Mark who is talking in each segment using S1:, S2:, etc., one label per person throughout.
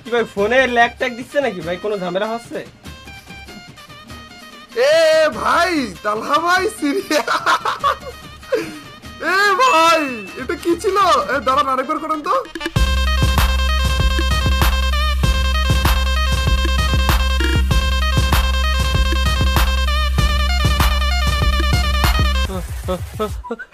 S1: কি ভাই ফোনে ল্যাগ ট্যাগ দিচ্ছে নাকি ভাই, কোনো ঝামেলা হচ্ছে?
S2: এ ভাই তালহা ভাই সিরিয়াস এ ভাই এটা কি ছিল? দাঁড়ান আরেকবার করেন তো।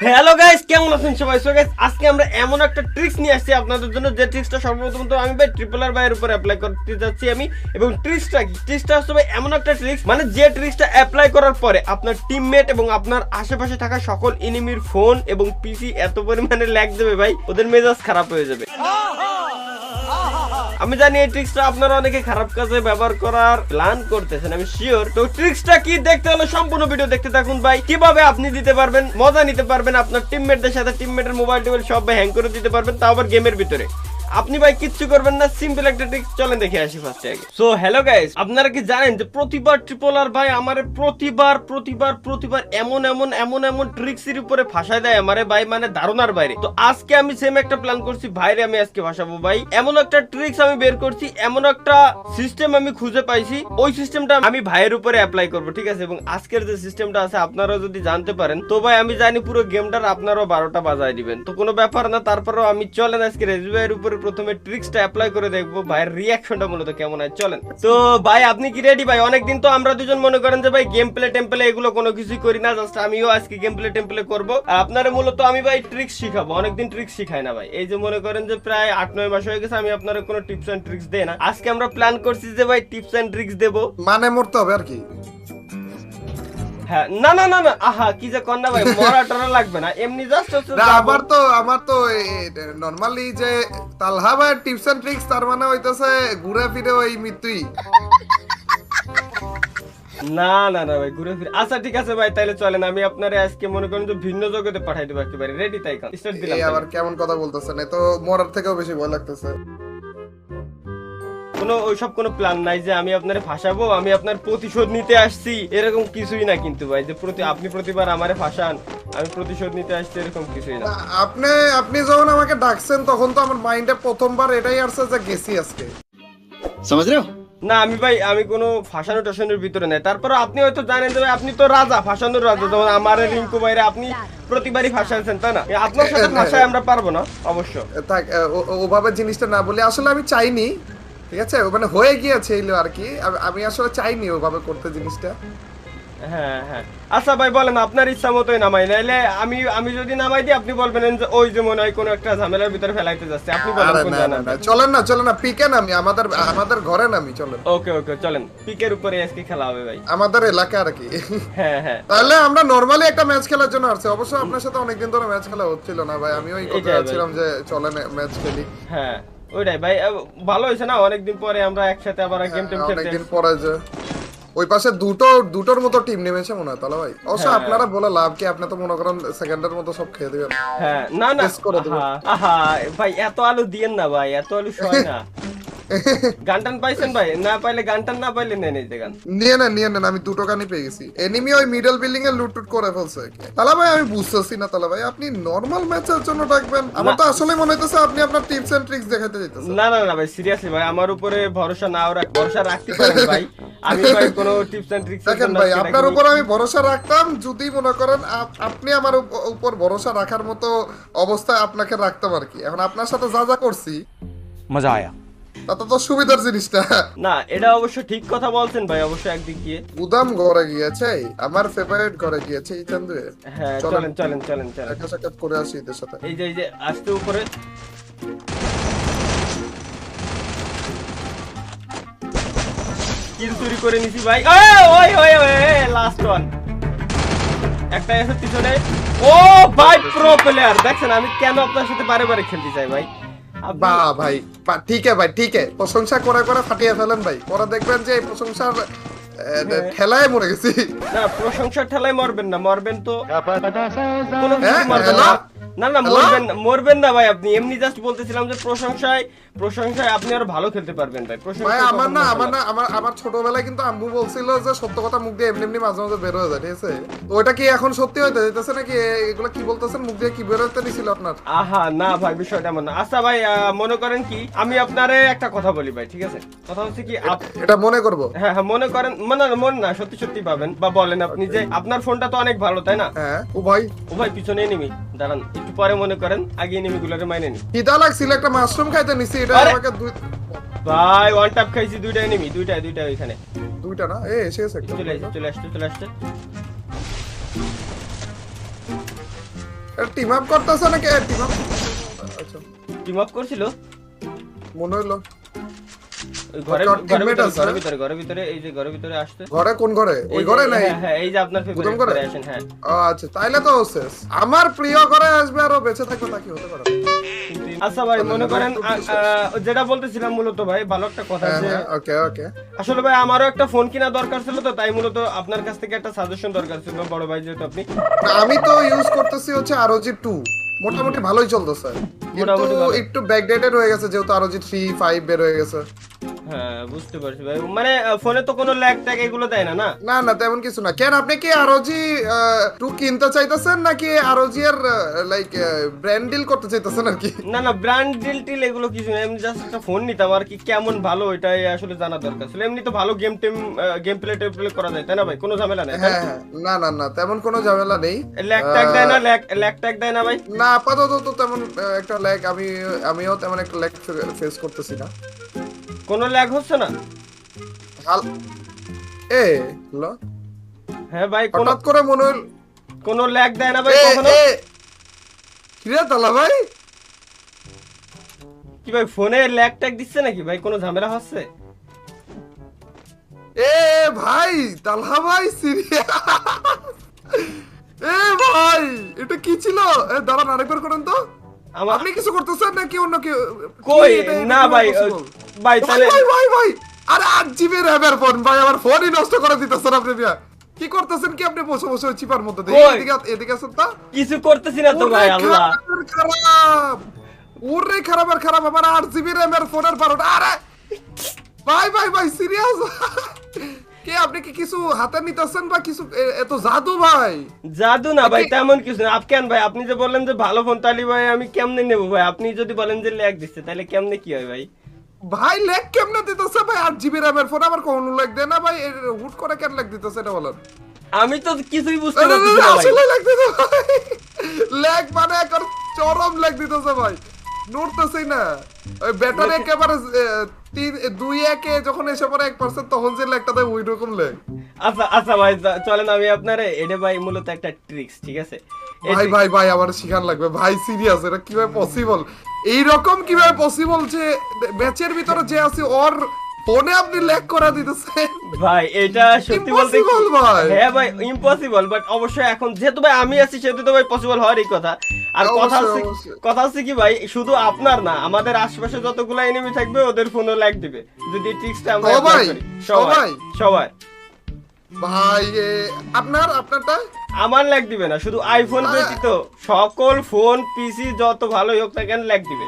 S1: হ্যালো গাইস, কেমন আছেন সবাই? সো গাইস আজকে আমরা এমন একটা ট্রিক্স নিয়ে আসছি আপনাদের জন্য, যে ট্রিক্সটা সর্বপ্রথম তো আমি ভাই ট্রিপল আর ভাইয়ের উপর অ্যাপ্লাই করতে যাচ্ছি আমি। এবং ট্রিক্সটা কি? ট্রিক্সটা হচ্ছে ভাই এমন একটা ট্রিক্স, মানে যে ট্রিক্সটা অ্যাপ্লাই করার পরে আপনার টিমমেট এবং আপনার আশেপাশে থাকা সকল এনিমির ফোন এবং পিসি এত পরিমাণে ল্যাগ দেবে ভাই, ওদের মেজাজ খারাপ হয়ে যাবে। আমি জানি এই ট্রিক্সটা আপনারা অনেকে খারাপ কাজে ব্যবহার করার প্ল্যান করতেছেন, আমি শিওর। তো ট্রিক্সটা কি দেখতে হলে সম্পূর্ণ ভিডিও দেখতে থাকুন ভাই। কিভাবে আপনি দিতে পারবেন, মজা নিতে পারবেন আপনার টিমমেটদের সাথে, টিমমেটের মোবাইল টোবাইল সব ভাই হ্যাং করে দিতে পারবেন, তাও আবার গেমের ভিতরে। আপনি ভাই কিচ্ছু করবেন না, সিম্পল একটা ট্রিক্স, চলেন দেখে আসি ফার্স্টে আগে। সো হ্যালো গাইস, আপনারা কি জানেন যে প্রতিবার ট্রিপল আর ভাই আমারে প্রতিবার এমন ট্রিক্সের উপরে ফাঁসায় দেয় আমারে ভাই, মানে ধারণার বাইরে। তো আজকে আমি সেম একটা প্ল্যান করছি ভাইরে, আমি আজকে ফাঁসাবো ভাই। এমন একটা ট্রিক্স আমি বের করছি, এমন একটা সিস্টেম আমি খুঁজে পাইছি, ওই সিস্টেমটা আমি ভাইয়ের উপরে অ্যাপ্লাই করবো, ঠিক আছে? এবং আজকের যে সিস্টেমটা আছে আপনারাও যদি জানতে পারেন তো ভাই আমি জানি পুরো গেমটার আপনারাও 12টা বাজায় দিবেন, তো কোনো ব্যাপার না। তারপরেও আমি চলেন আজকে রেজু ভাইয়ের উপরে প্রথমে ট্রিক্সটা অ্যাপ্লাই করে দেখবো ভাইয়ের রিয়াকশনটা মূলত কেমন হয়। চলেন। তো ভাই আপনি কি রেডি ভাই? অনেকদিন তো আমরা দুজন মনে করেন যে ভাই গেম প্লে টেম্পলে এগুলো কোনো কিছুই করি না, জাস্ট আমিও আজকে গেম প্লে টেম্পলে করবো। আর আপনারা মূলত আমি ভাই ট্রিক্স শিখাবো, অনেকদিন ট্রিক্স শিখাই না ভাই। এই যে মনে করেন যে প্রায় 8-9 মাস হয়ে গেছে আমি আপনারা কোনো টিপস এন্ড ট্রিক্স দেই না। আজকে আমরা প্ল্যান করছি যে ভাই টিপস এন্ড ট্রিক্স দেবো।
S2: মানে মরতে হবে আর কি?
S1: হ্যাঁ, না, আহা কি যে কন্যা ভাই, মরা টরা লাগবে না, এমনি জাস্ট হচ্ছে
S2: আমার তো নরমালি যে তালহা ভাই টিপস এন্ড ট্রিক্স, তার মানে হইতাছে ঘুরে ফিরে ওই মৃত্যুই।
S1: না ভাই ঘুরে ফিরে। আচ্ছা ঠিক আছে ভাই, তাহলে চলেন আমি আপনারে আজকে মনে করেন যে ভিন্ন জগতে পাঠাই দেবো একেবারে। রেডি? তাই স্টার্ট দিলাম।
S2: এই আবার কেমন কথা বলতেছেন? এ তো মরার থেকেও বেশি ভয় লাগতেছে।
S1: কোনো ওইসব কোনো প্ল্যান নাই যে আমি আপনারে ফাঁসাবো, আমি আপনার প্রতিশোধ নিতে আসছি, এরকম কিছুই না কিন্তু ভাই। যে আপনি প্রতিবার আমারে ফাঁসান, আমি প্রতিশোধ নিতে আসছি, এরকম কিছুই না।
S2: আপনি যখন আমাকে ডাকছেন তখন তো আমার মাইন্ডে প্রথমবার এটাই আসছে যে গেছি আজকে।
S3: समझ रहे हो?
S1: না আমি কোনো ফাঁসানো টাসানোর ভিতরে নাই। তারপরে আপনি হয়তো জানেন যে ভাই আপনি তো রাজা, ফাঁসানোর রাজা। যেমন আমার রিঙ্কু ভাইরা আপনি প্রতিবারই ফাঁসাচ্ছেন, তাই না? আপনার সাথে ফাঁসায় আমরা পারবো না অবশ্য।
S2: থাক, ওভাবে জিনিসটা না বলি, আসলে আমি চাইনি, ঠিক আছে? মানে হয়ে গিয়েছে এলো আর কি। আমি আসলে চাইনি ওভাবে করতে জিনিসটা।
S1: হ্যাঁ আচ্ছা ভাই বলেন, আপনার ইচ্ছা মতোই নামাই, নাইলে আমি যদি নামাই দিই আপনি বলবেন যে ওই যে মনে হয় কোনো একটা ঝামেলার ভিতরে ফেলাইতে যাচ্ছে। আপনি বলেন কোন জায়গা।
S2: চলেন না পিকে নামি, আমাদের ঘরে নামি, চলেন।
S1: ওকে চলেন, পিকের উপরে আজকে খেলা হবে ভাই,
S2: আমাদের এলাকা আর কি।
S1: হ্যাঁ
S2: তাহলে আমরা নরমালি একটা ম্যাচ খেলার জন্য আসছি। অবশ্য আপনার সাথে অনেকদিন ধরে ম্যাচ খেলা হচ্ছিল না ভাই, আমি ওই কথা বলছিলাম যে চলেন ম্যাচ খেলি।
S1: হ্যাঁ ওইটাই ভাই, ভালো হয়েছে না, অনেকদিন পরে আমরা একসাথে আবার গেম টেম খেলতে।
S2: অনেকদিন পরে যে ওই পাশে দুটোর মতো টিম নেমেছে মনে হয় তাহলে ভাই। অবশ্য আপনারা বলে লাভ কি, আপনি তো মনে করেন সেকেন্ডের মতো সব খেয়ে দিবেন।
S1: হ্যাঁ না আহা ভাই এত আলু দিয়েন না ভাই, এত আলু সয় না। গানটান পাইছেন ভাই? না পাইলে গানটান, না পাইলে নেন এই যে গান।
S2: নিয়ে নেন, আমি দুটো গানই পেয়ে গেছি। এনিমি ওই মিডল বিল্ডিং এ লুট করে ফেলছে। তালা ভাই আমি বুঝতেছি না, তালা ভাই আপনি নরমাল ম্যাচের জন্য ডাকবেন? আমার তো আসলে মনে হইতেছে আপনি আপনার টিপস এন্ড ট্রিক্স দেখাতে যাইতেছেন।
S1: না ভাই সিরিয়াসলি ভাই, আমার উপরে ভরসা ভরসা রাখতে পারেন ভাই। আমি ভাই কোনো টিপস এন্ড ট্রিক্স
S2: দেখেন ভাই, আপনার উপর আমি ভরসা রাখতাম যদি মনে করেন আপনি আমার উপর ভরসা রাখার মতো অবস্থায় আপনাকে রাখতাম আর কি। এখন আপনার সাথে যা করছি
S3: मजा आया।
S2: তাতে তো সুবিধার জিনিসটা
S1: না, এটা অবশ্য ঠিক কথা বলছেন ভাই, অবশ্য একদিক দিয়ে।
S2: উদাম ঘরে গিয়েছে, আমার ফেভারিট ঘরে গিয়েছে এই চান্দুয়ে।
S1: হ্যাঁ চলেন
S2: একটা সাক্ষাৎ করে আসি এদের সাথে।
S1: এই যে আসতে উপরে কিল চুরি করে নিছি ভাই। ওই লাস্ট ওয়ান একটা এসে পিছনে। ও ভাই প্রো প্লেয়ার, দেখছেন আমি কেন আপনার সাথে বারে খেলতে চাই ভাই।
S2: বাহ ভাই, ঠিক আছে প্রশংসা করে ফাটিয়ে ফেলেন ভাই। পরে দেখবেন যে এই প্রশংসার ঠেলায় মরে গেছি।
S1: না প্রশংসার ঠেলায় মরবেন না, মরবেন তো কোনো কিছু মরবেন না। না না, মরবেন না ভাই আপনি, এমনি জাস্ট বলতেছিলাম যে প্রশংসায় আপনি আরো ভালো খেলতে পারবেন ভাই।
S2: ভাই আমার ছোটবেলায় কিন্তু আম্মু বলছিল যে সত্য কথা মুখ দিয়ে এমনি মাঝে মাঝে বের হয়ে যায়, ঠিক আছে? তো ওটা কি এখন সত্যি হইতে যাইতেছে নাকি? এগুলো কি বলতেছেন, মুখ দিয়ে কি বের হতে দিছিল আপনার?
S1: আহা না ভাই, বিষয়টা এমন না। আচ্ছা ভাই, মনে করেন কি আমি আপনারে একটা কথা বলি ভাই, ঠিক আছে? কথা হচ্ছে কি
S2: এটা মনে করব।
S1: হ্যাঁ মনে করেন, মনে না, সত্যি পাবেন বা বলেন আপনি যে আপনার ফোনটা তো অনেক ভালো, তাই না?
S2: হ্যাঁ। ও ভাই
S1: পিছনে এনিমি, দাঁড়ান একটু পরে মনে করেন, আগে এনিমি গুলোরে মাইনে নি।
S2: কিদা লাগছিল একটা মাশরুম খাইতে নিছি, এটা আমাকে
S1: ভাই ওয়ান ট্যাপ খাইছি, দুইটা এনিমি, দুইটা ওইখানে।
S2: দুইটা না, এসে গেছে একটা।
S1: চলে আসছে।
S2: টিম আপ করতেছ নাকি? টিম আপ, আচ্ছা
S1: টিম আপ করছিল
S2: মনে হলো।
S1: ঘরের ভিতরে এই যে ঘরের ভিতরে আসছে।
S2: ঘরে কোন ঘরে? ওই ঘরে নাই?
S1: হ্যাঁ এই যে আপনার ফেভারিট ঘরে আসেন। হ্যাঁ
S2: আচ্ছা, তাইলে তো শেষ। আমার প্রিয় ঘরে আসবে আর ও বেঁচে থাকবে, তা কি হতে পারে?
S1: আচ্ছা ভাই, মনে করেন যেটা বলতেছিলাম মূলত ভাই, ভালো একটা কথা আছে।
S2: ওকে
S1: আসলে ভাই আমারও একটা ফোন কিনা দরকার ছিল, তো তাই মূলত আপনার কাছ থেকে একটা সাজেশন দরকার ছিল, বড় ভাই যেহেতু আপনি।
S2: আমি তো ইউজ করতেছি হচ্ছে ROG 2, মোটামুটি ভালোই চলতেছে, কিন্তু একটু ব্যাকডেটেড হয়ে গেছে যেহেতু ROG 3, 5 বের হয়ে গেছে।
S1: হ্যাঁ বুঝতে পারছি ভাই, মানে ফোনে তো কোনো ল্যাগ ট্যাগ এগুলো দেয় না?
S2: না তেমন কিছু না। কেন আপনি কি ROG 2 কিনতে চাইতেছেন নাকি ROG এর লাইক ব্র্যান্ড ডিল করতে চাইতেছেন আর কি?
S1: না ব্র্যান্ড ডিল টিল এগুলো কিছু না, এমনি জাস্ট একটা ফোন নিতাম আর কি, কেমন ভালো ওইটাই আসলে জানা দরকার ছিল। এমনি তো ভালো গেম প্লে করা যায়, তাই না ভাই? কোনো ঝামেলা নেই।
S2: হ্যাঁ না তেমন কোনো ঝামেলা নেই।
S1: ল্যাগ ট্যাগ দেয় না? ল্যাগ ট্যাগ দেয় না ভাই?
S2: না আপাতত তো তেমন একটা ল্যাগ আমিও তেমন একটা ল্যাগ ফেস করতেছি না।
S1: কোনো ল্যাগ হচ্ছে না?
S2: হ্যালো
S1: হ্যাঁ ভাই,
S2: হঠাৎ করে মনে হল
S1: কোনো ল্যাগ দেয় না ভাই কখনো?
S2: কি রে তালা ভাই?
S1: কি ভাই ফোনে ল্যাগ ট্যাগ দিচ্ছে নাকি ভাই? কোনো ঝামেলা হচ্ছে?
S2: ভাই তালহা ভাই সিরিয়াস? ভাই এটা কি ছিল? দাঁড়ান আরেকবার করেন তো। আপনি কিছু করতেছেন নাকি অন্য কেউ?
S1: কই না ভাই তাহলে
S2: ভাই আরে 8 GB র‍্যামের ফোন ভাই, আমার ফোনই নষ্ট করে দিতেছেন আপনি। কি করতেছেন কি আপনি? বসে বসে চিপার মধ্যে এদিকে আসেন তো।
S1: কিছু করতেছি না তো ভাই। আল্লাহ
S2: খারাপ, ওরে খারাপ আমার 8 GB র‍্যামের ফোনের 12টা। আরে ভাই সিরিয়াস? কে আপনি কি কিছু হাতে নিতেছেন বা কিছু? এত জাদু ভাই?
S1: জাদু না ভাই, তেমন কিছু না। আপনি ভাই আপনি যে বললেন যে ভালো ফোন, তাহলে ভাই আমি কেমনে নেব ভাই? আপনি যদি বলেন যে ল্যাগ দিচ্ছে, তাহলে কেমনে কি হয় ভাই?
S2: ভাই ল্যাগ কেমনে দিতেছে ভাই? 8 GB র‍্যামের ফোন আমার কোনো ল্যাগ দেয় না ভাই। হুট করে কেন ল্যাগ দিতেছে এটা বলেন?
S1: আমি তো কিছুই বুঝতে পারছি না ভাই।
S2: আসলে ল্যাগ দিতেছে ভাই, ল্যাগ মানে এখন চরম ল্যাগ দিতেছে ভাই, নড়তেছেই না। ওই ব্যাটারি একেবারে 2-1 যখন এসে পড়ে 1% তখন যে ল্যাগটা দেয় ওই রকম ল্যাগ।
S1: আচ্ছা ভাই চলেন, আমি আপনারে এটা ভাই মূলত একটা ট্রিক্স, ঠিক আছে?
S2: ভাই আমার শিখান লাগবে ভাই, সিরিয়াস। এটা কিভাবে পসিবল? এই রকম কিভাবে পসিবল যে ম্যাচের ভিতরে যে আছে ওর ফোনে আপনি ল্যাগ করে দিতেছেন?
S1: ভাই এটা সত্যি বলতে হ্যাঁ ভাই ইম্পসিবল, বাট অবশ্যই এখন যেহেতু ভাই আমি আছি সেহেতু তো ভাই পসিবল হওয়ারই কথা। আর কথা হচ্ছে কি ভাই, শুধু আপনার না, আমাদের আশেপাশে যতগুলো এনিমি থাকবে ওদের ফোনও ল্যাগ দিবে যদি ট্রিক্সটা আমরা অ্যাপ্লাই করি। সবাই
S2: ভাই আপনারটা
S1: আমার ল্যাগ দিবে না, শুধু আইফোন ব্যতীত সকল ফোন পিসি যত ভালোই হোক না কেন ল্যাগ দিবে।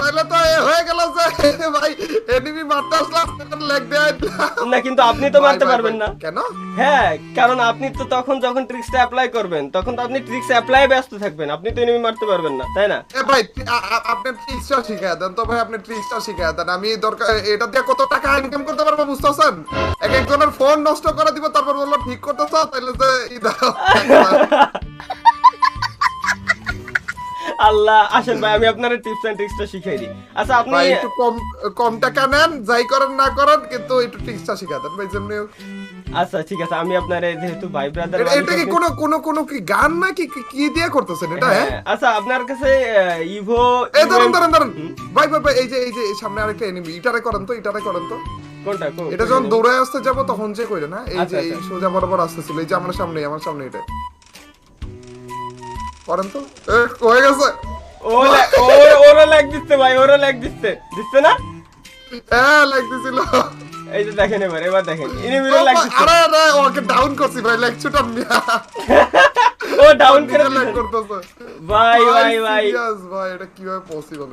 S2: তাহলে তো হয়ে গেল যে ভাই এনিমি মারতে আসলাম ল্যাগ দেয়
S1: না, কিন্তু আপনি তো মারতে পারবেন না।
S2: কেন?
S1: হ্যাঁ কারণ আপনি তো তখন যখন ট্রিক্সটা অ্যাপ্লাই করবেন তখন তো আপনি ট্রিক্স অ্যাপ্লাই ব্যস্ত থাকবেন, আপনি তো এনিমি মারতে পারবেন না, তাই না?
S2: ভাই আপনি ট্রিক্সটা শিখায় দেন তো ভাই, আপনি ট্রিক্সটা শিখায় দেন। আমি দরকার এটা দিয়ে কত টাকা ইনকাম করতে পারবো বুঝতেছেন? একজনের ফোন নষ্ট করে দিব, তারপর বললো ঠিক করতেছ, তাইলে যে
S1: আল্লাহ। আসেন ভাই আমি আপনার টিপস এন্ড ট্রিক্সটা শিখাই দিই। আচ্ছা আপনি
S2: একটু কম টাকা নেন, যাই করেন না করেন, কিন্তু একটু ট্রিক্সটা শিখা দেন ভাই যেমনি।
S1: আচ্ছা ঠিক আছে, আমি আপনার যেহেতু ভাই ব্রাদার,
S2: এটা কি কোনো কি গান না কি দিয়ে করতেছেন এটা? হ্যাঁ
S1: আচ্ছা আপনার কাছে ইভো
S2: দাঁড়ান ভাই এই যে সামনে আরেকটা এনিমি, এটারে করেন তো।
S1: কোনটা?
S2: এটা যখন দৌড়ায় আসতে যাব তখন যে কইরে না, এই যে এই সোজা বরাবর আসতেছিল, এই যে আমার সামনে এটা করেন তো। হয়ে গেছে।
S1: ওরা ল্যাগ দিচ্ছে ভাই, দিচ্ছে না?
S2: হ্যাঁ ল্যাগ দিছিল।
S1: এই যে দেখেন এবার দেখেন এনিমিরও ল্যাগ দিচ্ছে।
S2: আরে ওকে ডাউন করছি ভাই, ল্যাগ ছুটাম না।
S1: ও ডাউন করে
S2: নিজে lag
S1: দিলেন।
S2: করতেছে।
S1: ভাই ভাই ভাই
S2: serious ভাই, এটা কিভাবে পসিবল?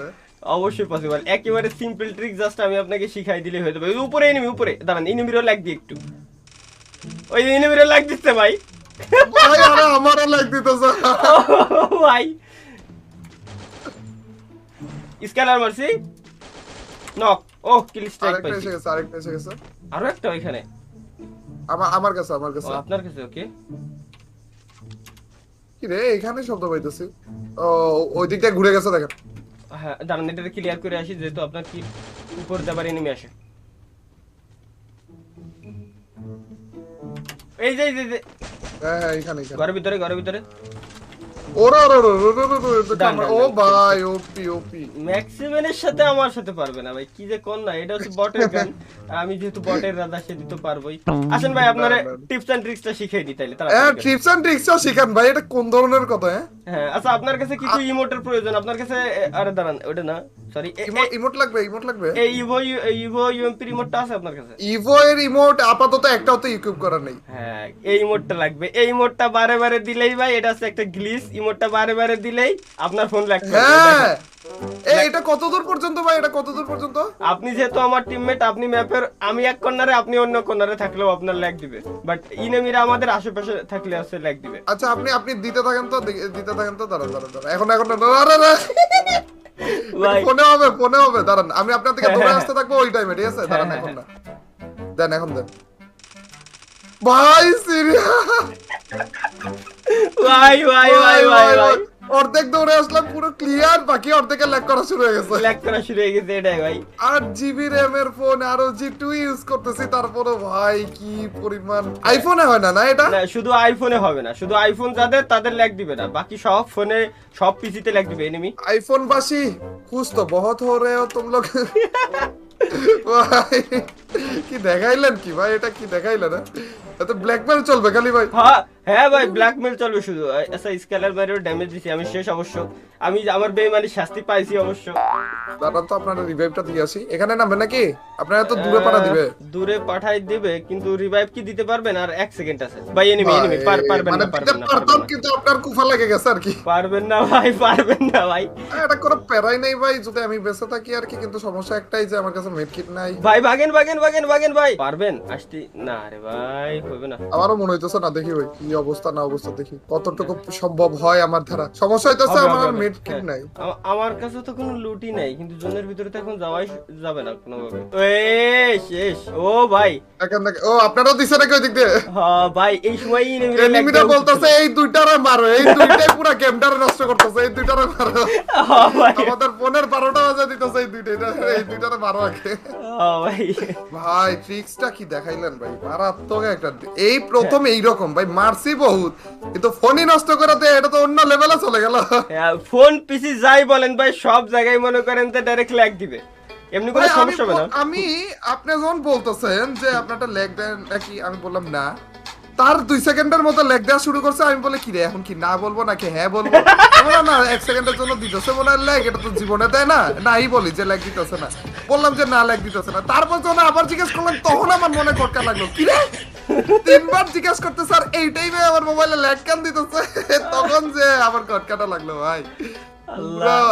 S1: অবশ্যই পসিবল, একেবারে সিম্পল ট্রিক, জাস্ট আমি আপনাকে শিখাই দিলে হয়ে যাবে। ওই উপরে এনিমি, উপরে দাঁড়ান, এনিমিরও লাগ দিই একটু, ওই এনিমিরও লাগ দিচ্ছে ভাই।
S2: ভাই আরে আমারও লাগ দিতেছে।
S1: ও ভাই স্ক্যানার মারছি, নক। ও কিল স্ট্রাইক
S2: আরেকটা
S1: পাইছি,
S2: এসে গেছে, আরেকটা এসে গেছে।
S1: আরো একটা ওইখানে।
S2: আমার কাছে, আমার
S1: ও
S2: কাছে।
S1: আপনার কাছে, ওকে।
S2: কি রে, এখানে শব্দ পাইতেছি। ও ওই দিকটা ঘুরে গেছে দেখেন।
S1: হ্যাঁ দাঁড়ান, এটা ক্লিয়ার করে আসি, যেহেতু আপনার কি উপর দেবার এনিমি আসে। এই যে
S2: হ্যাঁ হ্যাঁ, এখানে এখানে।
S1: ঘরের ভিতরে, ঘরের ভিতরে।
S2: ওরে ওরে ওরে ওরে ওরে ওরে, এটা
S1: ডান,
S2: আমার-
S1: ডান,
S2: ও
S1: ডান।
S2: ভাই, ওপি ওপি।
S1: ম্যাক্সিমেনের সাথে আমার সাথে পারবে না ভাই, কি যে কোন না, এটা হচ্ছে বটের গান, আর আমি যেহেতু বটের রাজা সে তো পারবোই। আসেন ভাই আপনারা
S2: না, না।
S1: টিপস এন্ড ট্রিক্সটা শিখিয়ে দিই তাইলে
S2: হ্যাঁ,
S1: তাড়াতাড়ি করে।
S2: ট্রিপস এন্ড ট্রিক্সও শিখান ভাই, এটা কোন ধরনের কথা? হ্যাঁ,
S1: হ্যাঁ আচ্ছা, আপনার কাছে কিছু ইমোটের প্রয়োজন, আপনার কাছে আরে দাঁড়ান, ওটা না, সরি,
S2: ইমোট লাগবে, ইমোট লাগবে।
S1: এই ইভো ইউএমপি রিমোটটা আছে আপনার কাছে?
S2: ইভো এর ইমোট আপাতত একটাও তো ইকুইপ করা নেই।
S1: হ্যাঁ এই ইমোটটা লাগবে, এই ইমোটটা বারে বারে দিলেই ভাই, এটা হচ্ছে একটা গ্লিচ, ইমোটটা বারে বারে দিলেই আপনার ফোন লাগবে।
S2: হ্যাঁ, এটা কতদূর পর্যন্ত ভাই? এটা কতদূর পর্যন্ত?
S1: আপনি যেহেতু আমার টিমমেট, আপনি ম্যাপের, আমি এক কর্নারে আপনি অন্য কর্নারে থাকলেও আপনার ল্যাগ দিবে, বাট ইনেমিরা আমাদের আশেপাশে থাকলে আছে ল্যাগ দিবে।
S2: আচ্ছা, আপনি দিতে থাকেন তো, দিতে থাকেন তো। দাঁড়ান দাঁড়ান দাঁড়ান, এখন আরে রে,
S1: ভাই
S2: ফোনে হবে, ফোনে হবে। দাঁড়ান, আমি আপনার থেকে দৌড়ে
S1: হ্যাঁ,
S2: আসতে থাকবো ওই টাইমে, ঠিক আছে? দাঁড়ান,
S1: হ্যাঁ,
S2: এখন না, দেন, এখন দেন ভাই, সিরিয়াস।
S1: ভাই ভাই ভাই ভাই ভাই
S2: অর্ধেক দৌড়ে আসলাম, পুরো ক্লিয়ার, বাকি অর্ধেকে ল্যাগ করা শুরু হয়ে গেছে।
S1: ল্যাগ করা শুরু হয়ে গেছে, এটাই ভাই।
S2: 8 GB RAM এর ফোন, আরো G2 ইউজ করতেছি, তারপরে ভাই কি পরিমাণ। আইফোনে হয় না না এটা?
S1: না শুধু আইফোনে হবে না, শুধু আইফোন যাদের তাদের ল্যাগ দিবে না, বাকি সব ফোনে সব পিসিতে ল্যাগ দিবে এনিমি।
S2: आईफोन बासी खुश तो बहुत हो रहे हो तुम लोग। ভাই কি দেখাইলেন কি ভাই, এটা কি দেখাইলেন? এত ব্ল্যাকমেল চলবে খালি ভাই?
S1: হ্যাঁ হ্যাঁ ভাই, ব্ল্যাকমেল চলবে শুধু। আচ্ছা স্কেলার বাইরেও ড্যামেজ দিছি আমি, শেষ অবশ্য, আমি আমার বেইমানির শাস্তি পাইছি অবশ্য।
S2: দাঁড়ান তো, আপনারা রিভাইভটা দিয়ে আসি। এখানে নামবে নাকি? আপনারা তো দূরে পাঠা দিবে।
S1: দূরে পাঠাই দিবে, কিন্তু রিভাইভ কি দিতে পারবেন? আর 1 সেকেন্ড আছে ভাই। এনিমি পারবেন
S2: মানে
S1: না,
S2: দিতে
S1: পারবেন না,
S2: পারতাম,
S1: পারবেন না।
S2: কিন্তু আপনার কুফা লেগে গেছে আর কি।
S1: পারবেন না ভাই, পারবেন না ভাই।
S2: এটা কোনো প্যারাই নেই ভাই, যদি আমি বেঁচে থাকি আর কি, কিন্তু সমস্যা একটাই যে আমার কাছে মেডকিট নাই।
S1: ভাই ভাগেন ভাগেন ভাগেন ভাগেন ভাই, পারবেন আসতে না রে ভাই, হবে না।
S2: আমারও মনে হইতেছে না, দেখি ভাই কি অবস্থা না অবস্থা, দেখি কতটুকু সম্ভব হয় আমার দ্বারা। সমস্যা হইতেছে
S1: হবে,
S2: আমার
S1: হবে,
S2: মেডকিট
S1: হ্যাঁ।
S2: নাই।
S1: আমার কাছে তো কোনো লুটই নাই, কিন্তু জোনের ভিতরে তো এখন যাওয়াই যাবে না কোনোভাবে। শেষ। ও ভাই,
S2: এখান থেকে ও আপনারাও দিছে নাকি ওই দিক দিয়ে?
S1: হ্যাঁ ভাই, এই সময়
S2: এনিমিরা বলতেছে এই দুইটারে মারো, এই দুইটাই পুরো গেমটারে নষ্ট করতেছে, এই দুইটারে মারো। আমাদের ফোনের 12টা বাজে দিতেছে, এই দুইটারে মারো আগে।
S1: ভাই
S2: ভাই ট্রিক্সটা কি দেখাইলেন ভাই, মারাত্মক একটা। এই প্রথম এইরকম ভাই, মারছি বহুত, কিন্তু ফোনই নষ্ট করে দেয়, এটা তো অন্য লেভেলে চলে গেল।
S1: ফোন পিসি যাই বলেন ভাই, সব জায়গায় মনে করেন তো ডাইরেক্ট ল্যাগ দিবে, এমনি কোনো
S2: ভাই,
S1: সমস্যা হবে না।
S2: আপনি যখন বলতেছেন যে আপনারটা লেগ দেন নাকি, আমি বললাম না, তার 2 সেকেন্ডের মতো লেগ দেওয়া শুরু করছে। আমি বলে কি রে, এখন কি না বলবো নাকি হ্যাঁ বলবো? বলে না, 1 সেকেন্ডের জন্য দিতেছে মনে হয় লেগ, এটা তো জীবনে দেয় না। নাই বলি যে লেগ দিতেছে না, বললাম যে না লেগ দিতেছে না। তারপর যখন আবার জিজ্ঞেস করলাম, তখন আমার মনে কটকা লাগলো, কি রে 3বার জিজ্ঞেস করতে স্যার এই টাইমে আমার মোবাইলে লেগ কেন দিতেছে? তখন যে আমার কটকাটা লাগলো ভাই।
S1: আল্লাহ,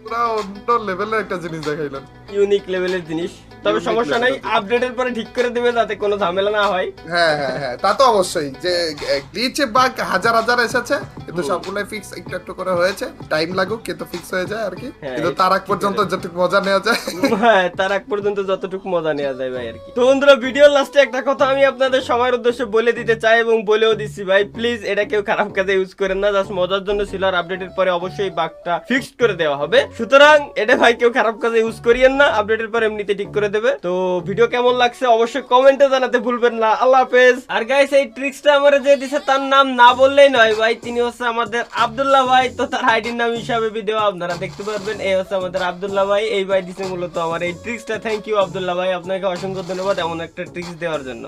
S2: পুরো অন্য লেভেলের একটা জিনিস দেখাইলেন,
S1: ইউনিক লেভেলের জিনিস। তবে
S2: Unique
S1: সমস্যা নাই,
S2: level.
S1: আপডেটের পরে ঠিক করে দেবে যাতে কোনো ঝামেলা না হয়।
S2: হ্যাঁ হ্যাঁ হ্যাঁ, তা তো অবশ্যই। যে গ্লিচ বাগ হাজার হাজার এসেছে, কিন্তু সবগুলাই ফিক্স একটু একটু করে হয়েছে। টাইম লাগুক, কিন্তু ফিক্স হয়ে যায় আর কি।
S1: হ্যাঁ,
S2: কিন্তু তার আগ পর্যন্ত যতটুকু মজা নেওয়া যায়।
S1: হ্যাঁ, তার আগ পর্যন্ত যতটুকু মজা নেওয়া যায় ভাই আর কি। তো বন্ধুরা, ভিডিওর লাস্টে একটা কথা আমি আপনাদের সবার উদ্দেশ্যে বলে দিতে চাই, এবং বলেও দিচ্ছি ভাই, প্লিজ এটা কেউ খারাপ কাজে ইউজ করেন না, জাস্ট মজার জন্য ছিল। আর আপডেটের পরে অবশ্যই বাগটা ফিক্সড করে দেওয়া হবে, সুতরাং এটা ভাই কেউ খারাপ কাজে ইউজ করিয়েন না, আপডেটের পরে এমনিতে ঠিক করে দেবে। তো ভিডিও কেমন লাগছে অবশ্যই কমেন্টে জানাতে ভুলবেন না। আল্লাহ হাফেজ। আর গাইস, এই ট্রিক্সটা আমারে যে দিছে তার নাম না বললেই নয় ভাই, তিনি হচ্ছে আমাদের আব্দুল্লাহ ভাই। তো তার আইডির নাম হিসাবে ভিডিও আপনারা দেখতে পারবেন। এই হচ্ছে আমাদের আব্দুল্লাহ ভাই, এই ভাই দিছে মূলত আমার এই ট্রিক্সটা। থ্যাংক ইউ আব্দুল্লাহ ভাই, আপনাকে অসংখ্য ধন্যবাদ এমন একটা ট্রিক্স দেওয়ার জন্য।